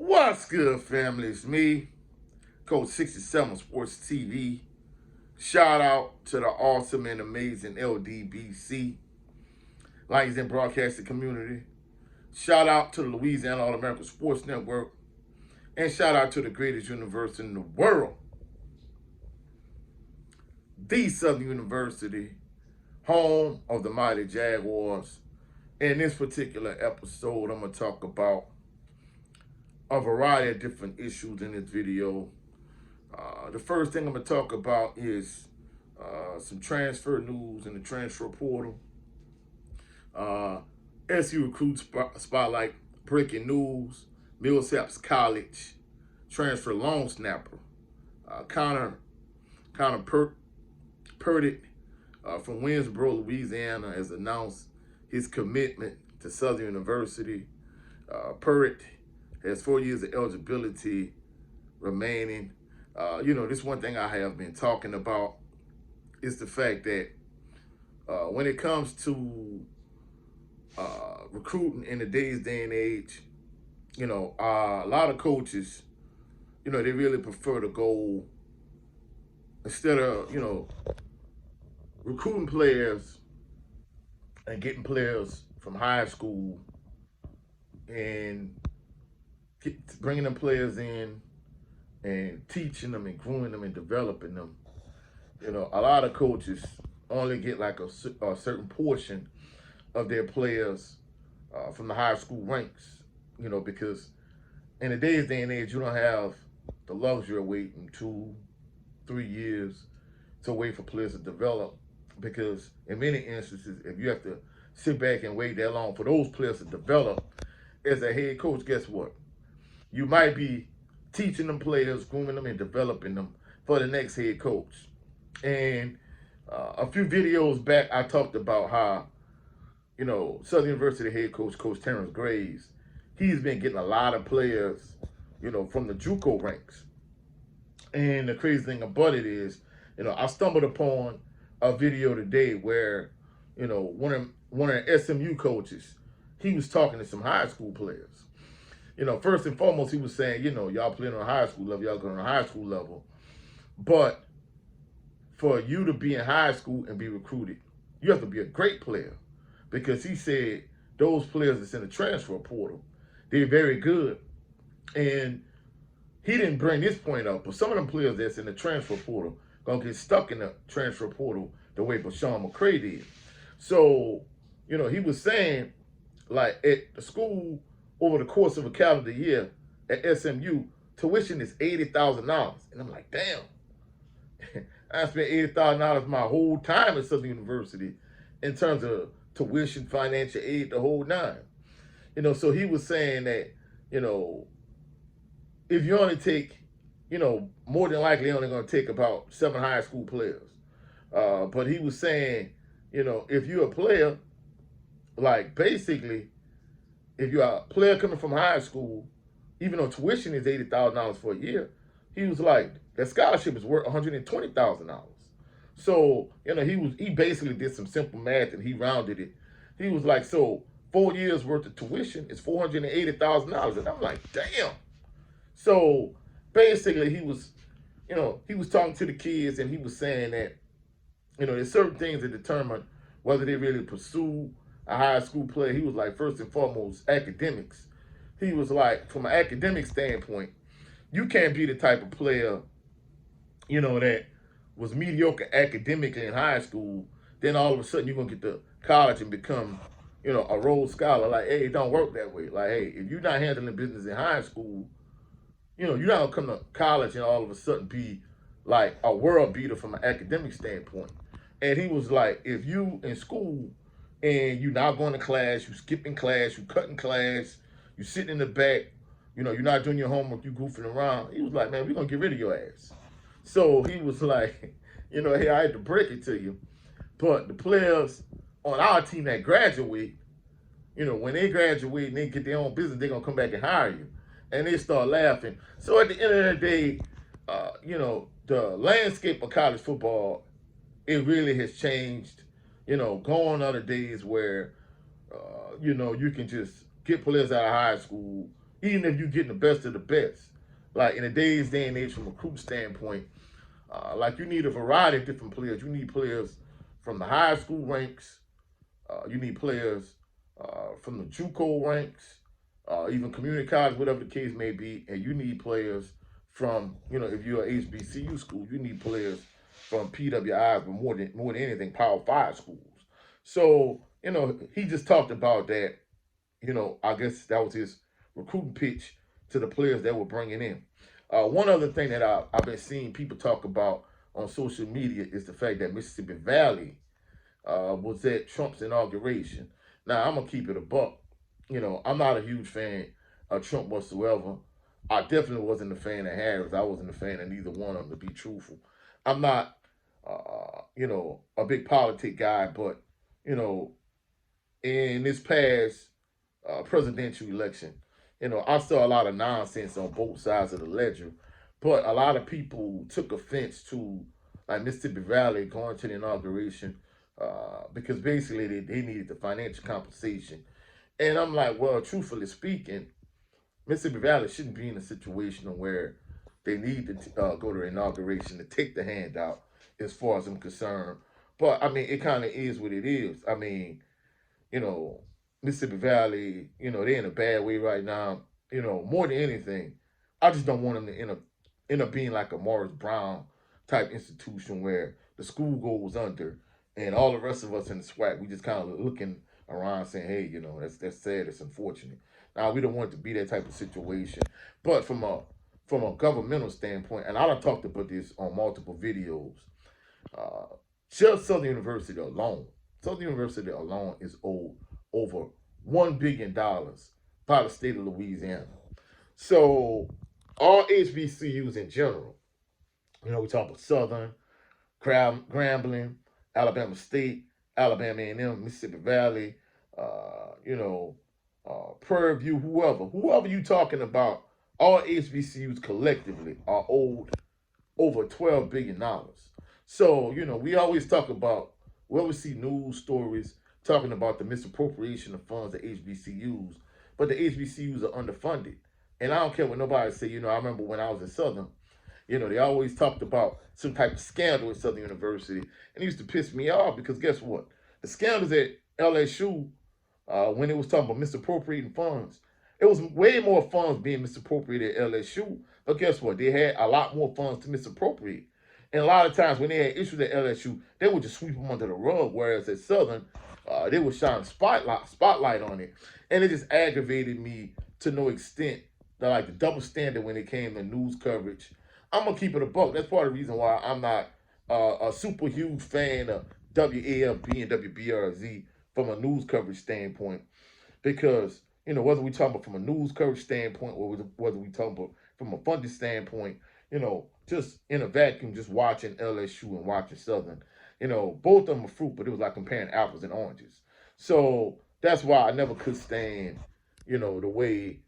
What's good, family? It's me, Coach 67 Sports TV. Shout out to the awesome and amazing LDBC, Lions and Broadcasting Community. Shout out to the Louisiana All-American Sports Network. And shout out to the greatest university in the world, the Southern University, home of the mighty Jaguars. In this particular episode, I'm going to talk about a variety of different issues in this video. The first thing I'm going to talk about is some transfer news in the transfer portal. SU recruit spotlight, breaking news. Millsaps College transfer long snapper Connor Perritt from Winsboro, Louisiana, has announced his commitment to Southern University. Perritt has 4 years of eligibility remaining. This one thing I have been talking about is the fact that when it comes to recruiting in today's day and age, a lot of coaches, they really prefer to go, instead of, recruiting players and getting players from high school and bringing them players in and teaching them and growing them and developing them. A lot of coaches only get like a certain portion of their players from the high school ranks, because in today's day and age, you don't have the luxury of waiting 2-3 years to wait for players to develop, because in many instances, if you have to sit back and wait that long for those players to develop, as a head coach, guess what? You might be teaching them players, grooming them, and developing them for the next head coach. And a few videos back, I talked about how, Southern University head coach, Coach Terrence Graves, he's been getting a lot of players, from the JUCO ranks. And the crazy thing about it is, I stumbled upon a video today where, one of the SMU coaches, he was talking to some high school players. First and foremost, he was saying, y'all playing on a high school level, y'all going on a high school level. But for you to be in high school and be recruited, you have to be a great player. Because he said those players that's in the transfer portal, they're very good. And he didn't bring this point up, but some of them players that's in the transfer portal going to get stuck in the transfer portal the way Bashawn McCray did. So, he was saying, like, at the school, over the course of a calendar year at SMU, tuition is $80,000. And I'm like, damn. I spent $80,000 my whole time at Southern University in terms of tuition, financial aid, the whole nine. So he was saying that, if you only take, more than likely only going to take about 7 high school players. But he was saying, if you're a player, like basically, if you're a player coming from high school, even though tuition is $80,000 for a year, he was like, that scholarship is worth $120,000. So, he basically did some simple math and he rounded it. He was like, so 4 years worth of tuition is $480,000. And I'm like, damn. So basically he was talking to the kids and he was saying that, there's certain things that determine whether they really pursue a high school player. He was like, first and foremost, academics. He was like, from an academic standpoint, you can't be the type of player, that was mediocre academically in high school, then all of a sudden you're going to get to college and become, a Rhodes Scholar. Like, hey, it don't work that way. Like, hey, if you're not handling business in high school, you're not going to come to college and all of a sudden be like a world beater from an academic standpoint. And he was like, if you in school and you're not going to class, you skipping class, you cutting class, you sitting in the back, you're not doing your homework, you goofing around. He was like, man, we're going to get rid of your ass. So he was like, hey, I had to break it to you. But the players on our team that graduate, when they graduate and they get their own business, they're going to come back and hire you. And they start laughing. So at the end of the day, the landscape of college football, it really has changed. Gone are the days where, you can just get players out of high school, even if you're getting the best of the best. Like in today's day and age, from a recruit standpoint, like you need a variety of different players. You need players from the high school ranks. You need players from the JUCO ranks, even community college, whatever the case may be, and you need players from, if you're an HBCU school, you need players from PWIs, but more than anything, Power Five schools. So he just talked about that. I guess that was his recruiting pitch to the players that we're bringing in. One other thing that I've been seeing people talk about on social media is the fact that Mississippi Valley was at Trump's inauguration. Now, I'm going to keep it a buck. I'm not a huge fan of Trump whatsoever. I definitely wasn't a fan of Harris. I wasn't a fan of neither one of them, to be truthful. I'm not, a big politic guy, but, in this past presidential election, I saw a lot of nonsense on both sides of the ledger, but a lot of people took offense to like Mississippi Valley going to the inauguration because basically they needed the financial compensation. And I'm like, well, truthfully speaking, Mississippi Valley shouldn't be in a situation where they need to go to the inauguration to take the handout, as far as I'm concerned. But I mean, it kind of is what it is. I mean, you know, Mississippi Valley, they're in a bad way right now. More than anything, I just don't want them to end up being like a Morris Brown type institution where the school goes under and all the rest of us in the SWAT, we just kind of looking around saying, hey, that's sad, it's unfortunate. Now we don't want it to be that type of situation. But from a governmental standpoint, and I done talked about this on multiple videos, uh, just Southern University alone is owed over $1 billion by the state of Louisiana. So all HBCUs in general, we talk about Southern, Grambling, Alabama State, Alabama A&M, Mississippi Valley, Prairie View, whoever you talking about, all HBCUs collectively are owed over $12 billion. So, we always talk about, we always see news stories talking about the misappropriation of funds at HBCUs, but the HBCUs are underfunded. And I don't care what nobody say, I remember when I was at Southern, they always talked about some type of scandal at Southern University. And it used to piss me off because guess what? The scandals at LSU, when it was talking about misappropriating funds, it was way more funds being misappropriated at LSU. But guess what? They had a lot more funds to misappropriate. And a lot of times when they had issues at LSU, they would just sweep them under the rug. Whereas at Southern, they would shine spotlight on it. And it just aggravated me to no extent that like the double standard when it came to news coverage. I'm gonna keep it a buck. That's part of the reason why I'm not a super huge fan of WAFB and WBRZ from a news coverage standpoint, because whether we talk about from a news coverage standpoint or whether we talk about from a funding standpoint, just in a vacuum, just watching LSU and watching Southern, both of them are fruit, but it was like comparing apples and oranges. So that's why I never could stand, the way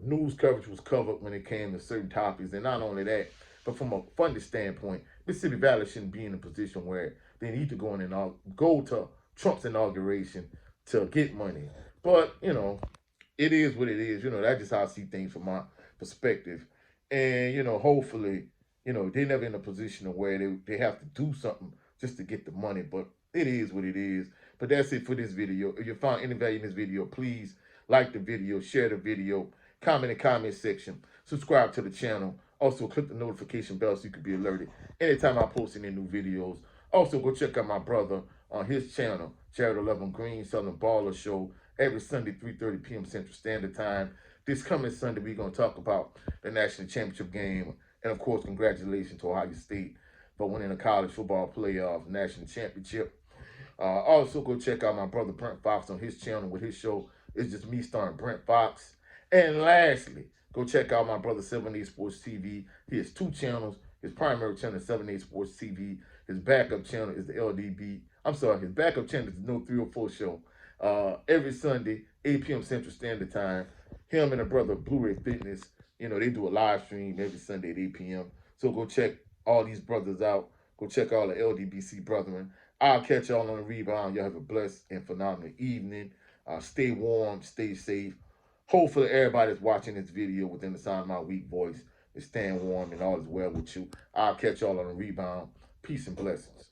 news coverage was covered when it came to certain topics. And not only that, but from a funding standpoint, Mississippi Valley shouldn't be in a position where they need to go to Trump's inauguration to get money. But, it is what it is. That's just how I see things from my perspective. And, hopefully, they're never in a position where they have to do something just to get the money. But it is what it is. But that's it for this video. If you found any value in this video, please like the video, share the video, comment in the comment section, subscribe to the channel. Also, click the notification bell so you can be alerted anytime I post any new videos. Also, go check out my brother on his channel, Jared 11 Green, Southern Baller Show, every Sunday, 3:30 p.m. Central Standard Time. This coming Sunday, we're going to talk about the national championship game. And, of course, congratulations to Ohio State for winning the college football playoff national championship. Also, go check out my brother Brent Fox on his channel with his show. It's just me starring Brent Fox. And lastly, go check out my brother 7A Sports TV. He has two channels. His primary channel is 7A Sports TV. His backup channel is the LDB. His backup channel is the No 304 Show. Every Sunday, 8 p.m. Central Standard Time. Him and a brother, Blu-ray Fitness, they do a live stream every Sunday at 8 p.m. So go check all these brothers out. Go check all the LDBC brethren. I'll catch y'all on the rebound. Y'all have a blessed and phenomenal evening. Stay warm, stay safe. Hopefully everybody that's watching this video within the sound of my weak voice is staying warm and all is well with you. I'll catch y'all on the rebound. Peace and blessings.